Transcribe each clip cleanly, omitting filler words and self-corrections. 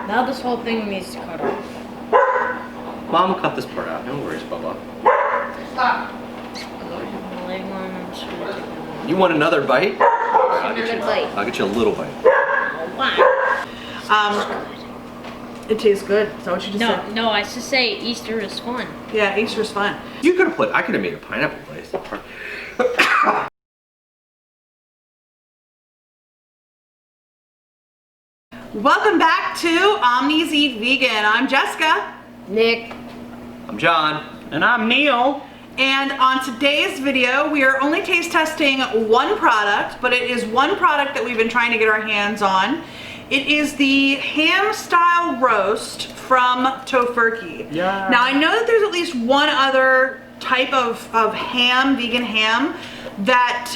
Now this whole thing needs to cut off. Mom, cut this part out. No worries, Bubba. Stop. You want another bite? I'll Another get you. bite. I'll get you a little bite. It tastes good. Is that what you just said? No, I should say Easter is fun. Yeah, Easter's fun. You could have put. I could have made a pineapple place. Welcome back to Omnis Eat Vegan. I'm Jessica. Nick. I'm John. And I'm Neil. And on today's video, we are only taste testing one product, but it is one product that we've been trying to get our hands on. It is the ham style roast from Tofurky. Yeah. Now I know that there's at least one other type of ham, vegan ham, that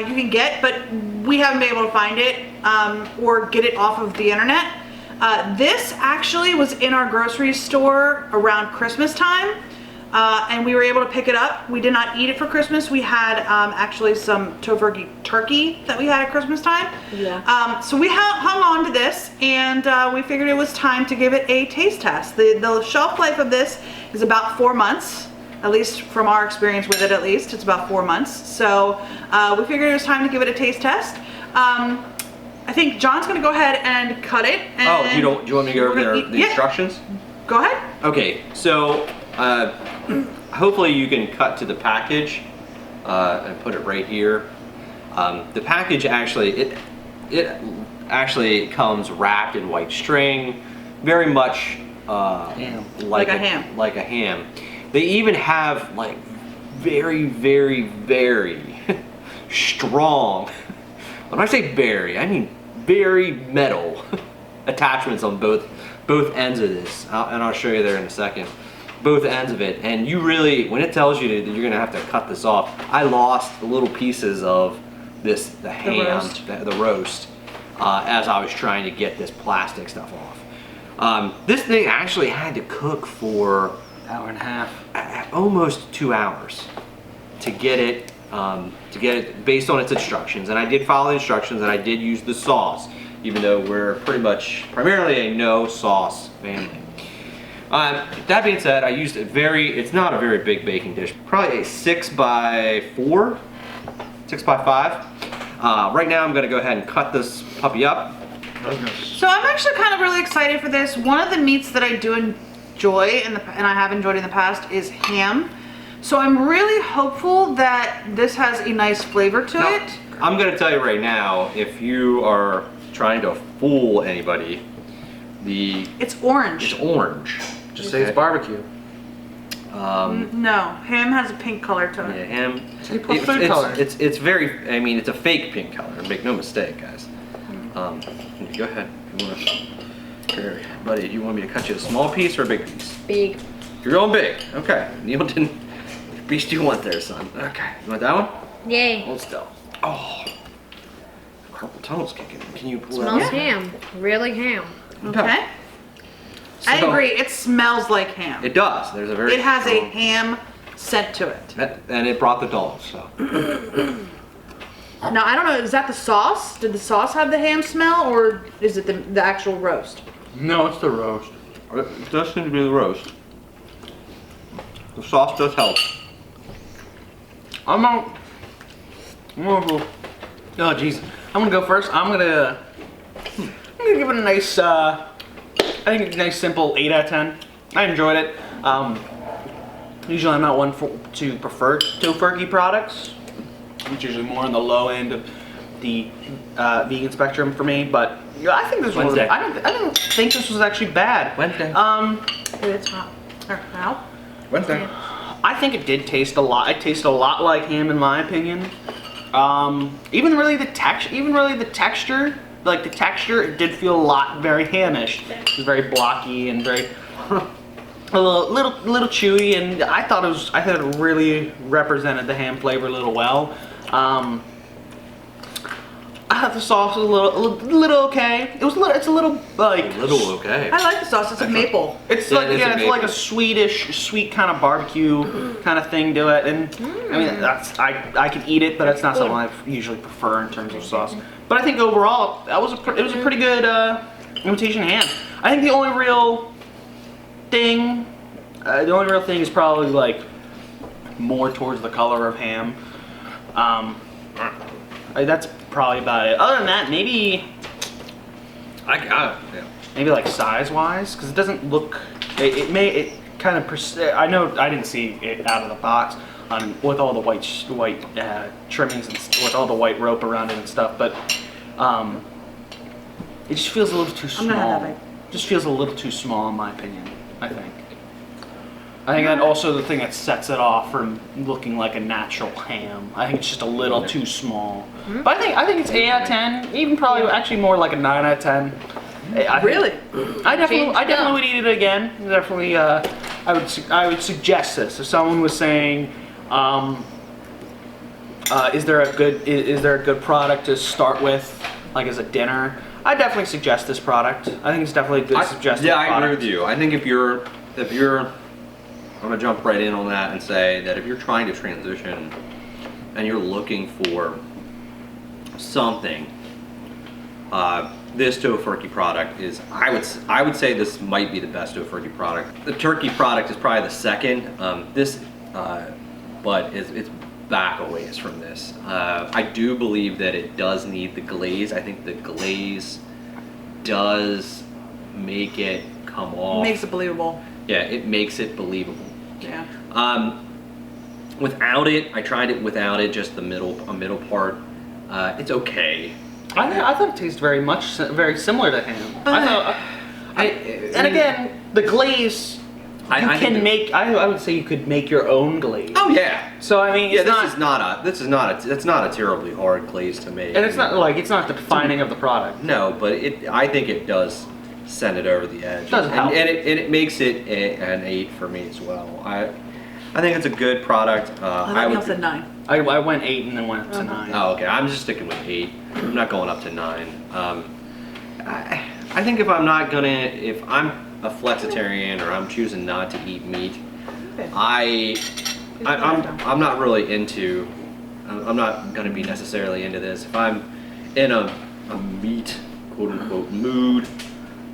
you can get, but we haven't been able to find it or get it off of the internet. This actually was in our grocery store around Christmas time. And we were able to pick it up. We did not eat it for Christmas. We had actually some Tofurky turkey that we had at Christmas time. Yeah. So we hung on to this, and we figured it was time to give it a taste test. The shelf life of this is about 4 months, at least from our experience with it. At least it's about 4 months. So we figured it was time to give it a taste test. I think John's gonna go ahead and cut it. And Do you want me to go over the instructions? Go ahead. Okay, so hopefully you can cut to the package and put it right here. The package actually, it actually comes wrapped in white string, very much like a ham. Like a ham. They even have like very, very, very strong. When I say very, I mean very metal attachments on both ends of this, and I'll show you there in a second. Both ends of it, and you really, when it tells you that you're gonna have to cut this off, I lost the little pieces of the roast, as I was trying to get this plastic stuff off. This thing actually had to cook for An hour and a half, almost 2 hours to get it based on its instructions. And I did follow the instructions, and I did use the sauce, even though we're primarily a no sauce family. That being said, I used it's not a very big baking dish, probably a 6 by 4, 6 by 5. Right now I'm gonna go ahead and cut this puppy up. So I'm actually kind of really excited for this. One of the meats that I do enjoy, and I have enjoyed in the past, is ham. So I'm really hopeful that this has a nice flavor to it. I'm gonna tell you right now, if you are trying to fool anybody, it's orange. It's orange. just say it's barbecue. No, ham has a pink color to it. Yeah, ham. You put food color. It's very. I mean, it's a fake pink color. Make no mistake, guys. Go ahead. If you want here, buddy, do you want me to cut you a small piece or a big piece? Big. You're going big. Okay. Neil didn't. Which piece do you want there, son? Okay. You want that one? Yay. Hold still. Oh. Carpal tunnel's kicking. Can you pull Smells that? ham. Really ham. Okay. I agree. It smells like ham. It does. There's a very. It has a ham scent to it. And it brought the dogs. So. Now I don't know. Is that the sauce? Did the sauce have the ham smell, or is it the actual roast? No, it's the roast. It does seem to be the roast. The sauce does help. I'm gonna go. Oh jeez. I'm gonna go first. I'm gonna give it a nice. I think it's a nice simple 8 out of 10. I enjoyed it. Usually I'm not one to prefer Tofurky products. It's usually more on the low end of the vegan spectrum for me. But yeah, I think this was. I didn't think this was actually bad. Wednesday. It's hot. How? Wednesday. I think it did taste a lot. It tasted a lot like ham, in my opinion. Even really the texture, like the texture, it did feel a lot very hamish. It was very blocky and very a little chewy, and I thought it really represented the ham flavor a little well. I thought the sauce was a little okay. It's a little like A little okay. I like the sauce. It's a maple. It's Yeah, like it is a it's like a maple. sweet kind of barbecue kind of thing to it, and I mean I could eat it, but it's not something I usually prefer in terms of sauce. But I think overall it was a pretty good imitation ham. I think the only real thing is probably like more towards the color of ham. That's probably about it. Other than that, maybe maybe like size-wise, because it doesn't look. It kind of. I know I didn't see it out of the box with all the white trimmings and with all the white rope around it and stuff, but it just feels a little too small. I'm gonna have that big. Just feels a little too small in my opinion. I think that also the thing that sets it off from looking like a natural ham. I think it's just a little too small. Mm-hmm. But I think it's 8 out of 10. Even probably actually more like a 9 out of 10. Really? I definitely would eat it again. Definitely. I would suggest this if someone was saying, is there a good product to start with, like as a dinner? I definitely suggest this product. I think it's definitely a good suggested product. Yeah, I agree with you. I think if you're, I'm gonna jump right in on that and say that if you're trying to transition and you're looking for something, this Tofurky product is, I would say this might be the best Tofurky product. The turkey product is probably the second. But it's back a ways from this. I do believe that it does need the glaze. I think the glaze does make it come off. Makes it believable. Yeah, it makes it believable. Yeah. Without it, I tried it without it, just a middle part. It's okay. I thought it tasted very similar to ham. And again, the glaze. I would say you could make your own glaze. Oh yeah. So I mean, that's not a terribly hard glaze to make. And it's not the defining of the product. No, but I think it does send it over the edge. It does help. And it makes it an 8 for me as well. I think it's a good product. I would say 9. I went 8 and then went up to 9. Oh, okay. I'm just sticking with 8. I'm not going up to 9. I think if I'm a flexitarian or I'm choosing not to eat meat, Okay. I'm not really into. I'm not going to be necessarily into this. If I'm in a meat quote unquote mood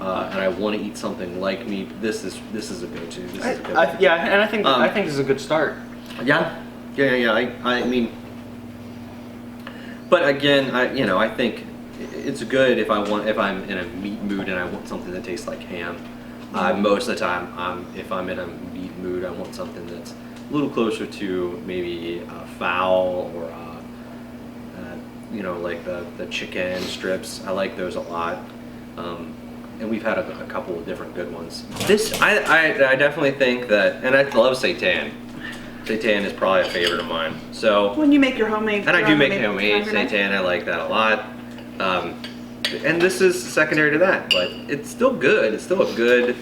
and I want to eat something like meat, this is a go-to. This is a good one. Yeah, and I think this is a good start. Yeah. I mean, but again, I think it's good if I'm in a meat mood and I want something that tastes like ham. Most of the time, if I'm in a meat mood, I want something that's a little closer to maybe fowl or like the chicken strips. I like those a lot. And we've had a couple of different good ones. I definitely think that, and I love seitan. Seitan is probably a favorite of mine. So When you make your homemade, and I do make homemade seitan. I like that a lot. And this is secondary to that, but it's still good. It's still a good.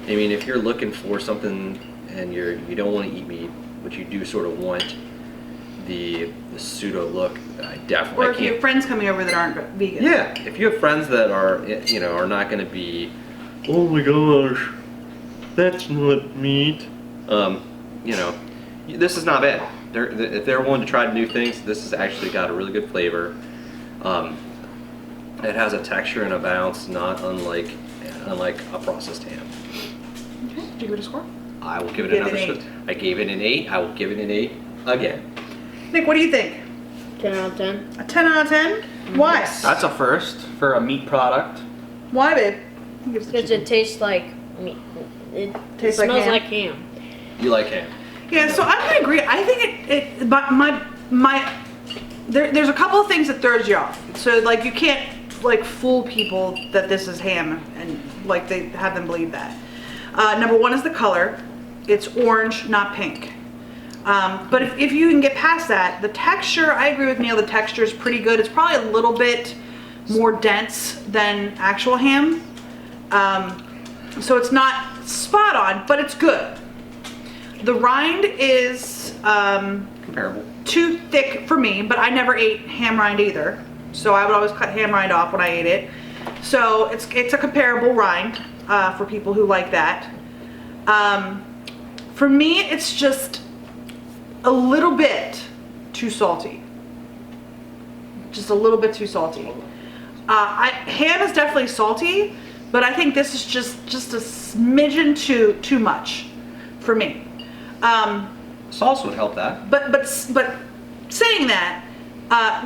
I mean, if you're looking for something and you don't want to eat meat, but you do sort of want the pseudo look, I definitely. Or if you have friends coming over that aren't vegan. Yeah, if you have friends that are not going to be, oh my gosh, that's not meat. This is not bad. If they're willing to try new things, this has actually got a really good flavor. It has a texture and a bounce not unlike a processed ham. Okay. Did you give it a score? I will give it another. I gave it an 8. I will give it an 8 again. Nick, what do you think? 10 out of 10. A 10 out of 10? Why? That's a first for a meat product. Why, babe? Because it tastes like meat. It Tastes like smells ham? like ham. You like ham? Yeah, so I'm gonna agree. I think there's a couple of things that throws you off. So like you can't like fool people that this is ham and like they have them believe that. Number one is the color. It's orange, not pink. But if you can get past that, the texture, I agree with Neil, the texture is pretty good. It's probably a little bit more dense than actual ham. So it's not spot on, but it's good. The rind is Comparable. too thick for me, but I never ate ham rind either. So I would always cut ham rind off when I ate it. So it's a comparable rind for people who like that. For me, it's just a little bit too salty. Just a little bit too salty. Ham is definitely salty, but I think this is just a smidgen too much for me. Sauce would help that. But saying that,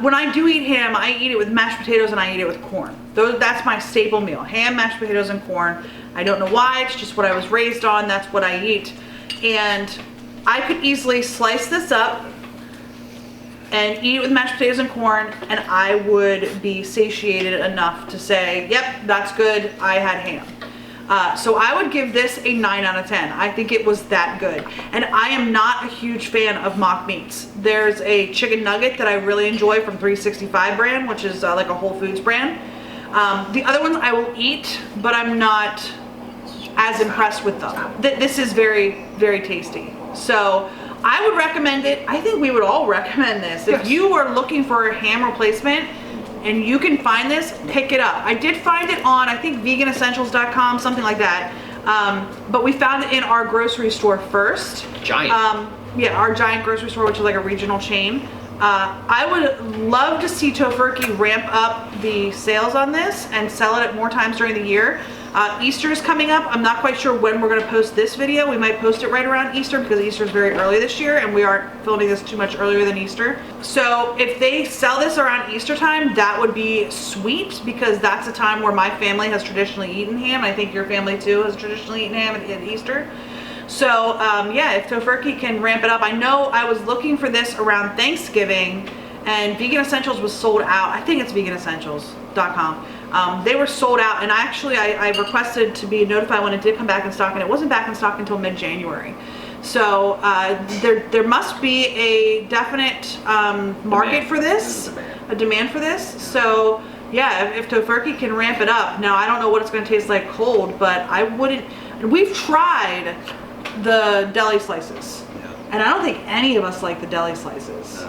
when I do eat ham, I eat it with mashed potatoes and I eat it with corn. That's my staple meal: ham, mashed potatoes, and corn. I don't know why. It's just what I was raised on. That's what I eat, and I could easily slice this up and eat it with mashed potatoes and corn, and I would be satiated enough to say, yep, that's good, I had ham. So I would give this a 9 out of 10. I think it was that good. And I am not a huge fan of mock meats. There's a chicken nugget that I really enjoy from 365 brand, which is like a Whole Foods brand. The other ones I will eat, but I'm not as impressed with them. This is very, very tasty. So I would recommend it. I think we would all recommend this. If you are looking for a ham replacement and you can find this, pick it up. I did find it on, I think, veganessentials.com, something like that. But we found it in our grocery store first. Giant. Yeah, our Giant grocery store, which is like a regional chain. I would love to see Tofurky ramp up the sales on this and sell it at more times during the year. Easter is coming up. I'm not quite sure when we're going to post this video. We might post it right around Easter because Easter is very early this year and we aren't filming this too much earlier than Easter. So if they sell this around Easter time, that would be sweet because that's a time where my family has traditionally eaten ham. I think your family too has traditionally eaten ham at Easter. So yeah, if Tofurky can ramp it up. I know I was looking for this around Thanksgiving and Vegan Essentials was sold out. I think it's veganessentials.com. They were sold out, and actually I requested to be notified when it did come back in stock, and it wasn't back in stock until mid-January. So there must be a definite market for this, a demand for this. So yeah, if Tofurky can ramp it up. Now I don't know what it's going to taste like cold, but I wouldn't. We've tried the deli slices, and I don't think any of us like the deli slices.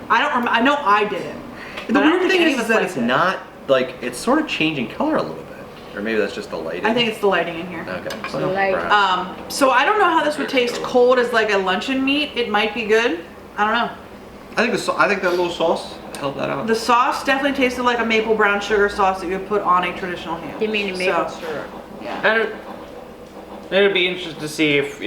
I know I didn't. The weird thing is that it's not, like, it's sort of changing color a little bit. Or maybe that's just the lighting. I think it's the lighting in here. Okay. So like, so I don't know how this would taste cold as like a luncheon meat. It might be good. I don't know. I think that little sauce helped that out. The sauce definitely tasted like a maple brown sugar sauce that you would put on a traditional ham. you mean maple syrup? Yeah. And it would be interesting to see if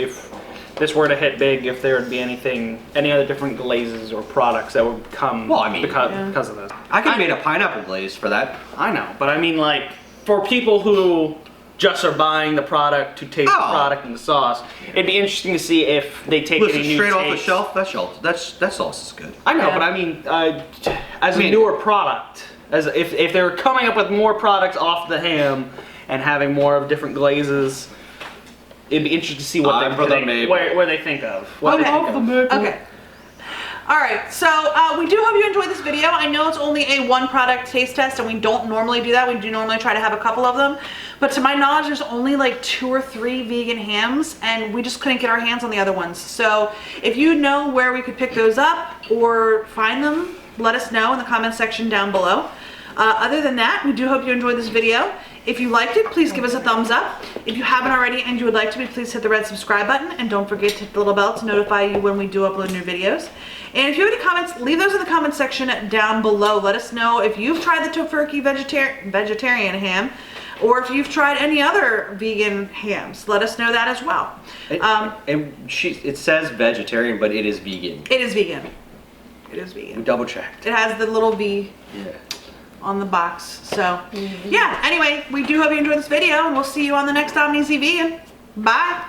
this were to hit big, if there would be any other different glazes or products that would come because of this. I could have made a pineapple glaze for that. I know, but I mean, like, for people who just are buying the product to taste the product and the sauce, it'd be interesting to see if they take any new straight off the takes. shelf, that sauce is good. I know, Yeah. but I mean, as a newer product, as if they're coming up with more products off the ham and having more of different glazes, it'd be interesting to see what where they think of. Okay. All right, so we do hope you enjoyed this video. I know it's only a one product taste test and we don't normally do that. We do normally try to have a couple of them. But to my knowledge, there's only like 2 or 3 vegan hams and we just couldn't get our hands on the other ones. So if you know where we could pick those up or find them, let us know in the comment section down below. Other than that, we do hope you enjoyed this video. If you liked it, please give us a thumbs up. If you haven't already and you would like to, please hit the red subscribe button and don't forget to hit the little bell to notify you when we do upload new videos. And if you have any comments, leave those in the comment section down below. Let us know if you've tried the Tofurky vegetarian ham or if you've tried any other vegan hams. Let us know that as well. It says vegetarian, but it is vegan. It is vegan. It is vegan. We double checked. It has the little V on the box. So yeah, anyway, we do hope you enjoyed this video and we'll see you on the next Omnis Vegan. Bye.